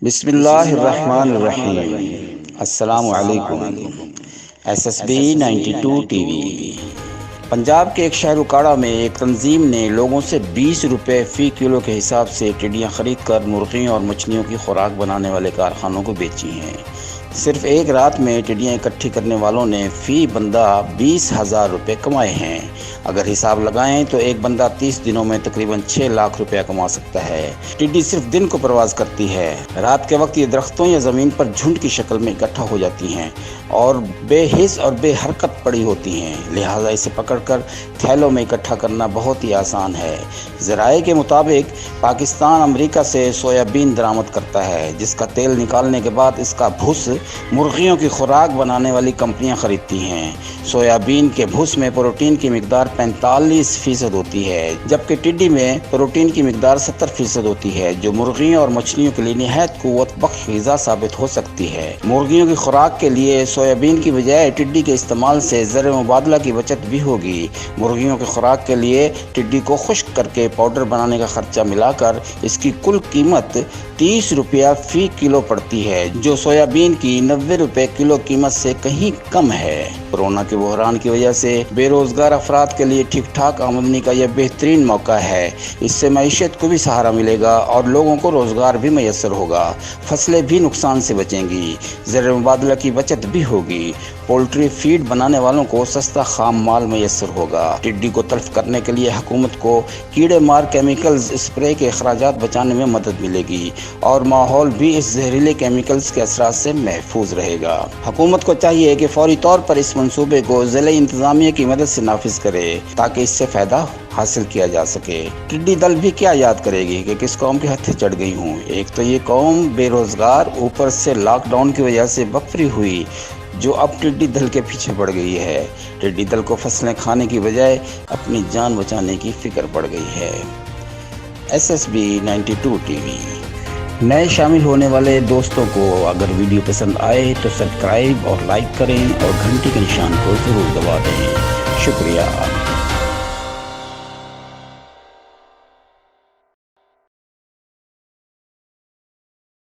بسم اللہ الرحمن الرحیم۔ السلام علیکم۔ SSB 92 T V. پنجاب کے ایک شہر اکاڑا میں ایک تنظیم نے لوگوں سے 20 روپے فی کلو کے حساب سے ٹڈیاں خرید کر مرغیوں اور مچھلیوں کی خوراک بنانے والے کارخانوں کو بیچی ہیں۔ صرف ایک رات میں ٹڈیاں اکٹھی کرنے والوں نے فی بندہ 20,000 روپے کمائے ہیں۔ اگر حساب لگائیں تو ایک بندہ 30 دنوں میں تقریباً 6 لاکھ روپے کما سکتا ہے۔ ٹڈی صرف دن کو پرواز کرتی ہے۔ رات کے وقت یہ درختوں یا زمین پر جھنڈ کی شکل میں اکٹھا ہو جاتی ہیں اور بے حس اور بے حرکت پڑی ہوتی ہیں، لہٰذا اسے پکڑ کر تھیلوں میں اکٹھا کرنا بہت ہی آسان ہے۔ ذرائع کے مطابق پاکستان امریکہ سے سویابین درآمد کرتا ہے، جس کا تیل نکالنے کے بعد اس کا بھس مرغیوں کی خوراک بنانے والی کمپنیاں خریدتی ہیں۔ سویابین کے بھس میں پروٹین کی مقدار 45% ہوتی ہے، جبکہ ٹڈی میں پروٹین کی مقدار 70% ہوتی ہے، جو مرغیوں اور مچھلیوں کے لیے نہایت قوت بخش غذا ثابت ہو سکتی ہے۔ مرغیوں کی خوراک کے لیے سویابین کی بجائے ٹڈی کے استعمال سے زر مبادلہ کی بچت بھی ہوگی۔ مرغیوں کی خوراک کے لیے ٹڈی کو خشک کر کے پاؤڈر بنانے کا خرچہ ملا کر اس کی کل قیمت 30 روپیہ فی کلو پڑتی ہے، جو سویابین کی 90 روپے کلو قیمت سے کہیں کم ہے۔ کورونا کے بحران کی وجہ سے بے روزگار افراد کے لیے ٹھیک ٹھاک آمدنی کا یہ بہترین موقع ہے۔ اس سے معیشت کو بھی سہارا ملے گا اور لوگوں کو روزگار بھی میسر ہوگا، فصلیں بھی نقصان سے بچیں گی، زر مبادلہ کی بچت بھی ہوگی، پولٹری فیڈ بنانے والوں کو سستا خام مال میسر ہوگا۔ ٹڈی کو تلف کرنے کے لیے حکومت کو کیڑے مار کیمیکلز اسپرے کے اخراجات بچانے میں مدد ملے گی اور ماحول بھی اس زہریلے کیمیکلز کے اثرات سے محفوظ رہے گا۔ حکومت کو چاہیے کہ فوری طور پر اس منصوبے کو ضلعی انتظامیہ کی مدد سے نافذ کرے تاکہ اس سے فائدہ حاصل کیا جا سکے۔ ٹڈی دل بھی کیا یاد کرے گی کہ کس قوم کے ہتھے چڑھ گئی ہوں۔ ایک تو یہ قوم بے روزگار، اوپر سے لاک ڈاؤن کی وجہ سے بفری ہوئی، جو اب ٹڈی دل کے پیچھے پڑ گئی ہے۔ ٹڈی دل کو فصلیں کھانے کی بجائے اپنی جان بچانے کی فکر پڑ گئی ہے۔ SSB 92 T V. نئے شامل ہونے والے دوستوں کو اگر ویڈیو پسند آئے تو سبسکرائب اور لائک کریں اور گھنٹی کے نشان کو ضرور دبا دیں۔ شکریہ۔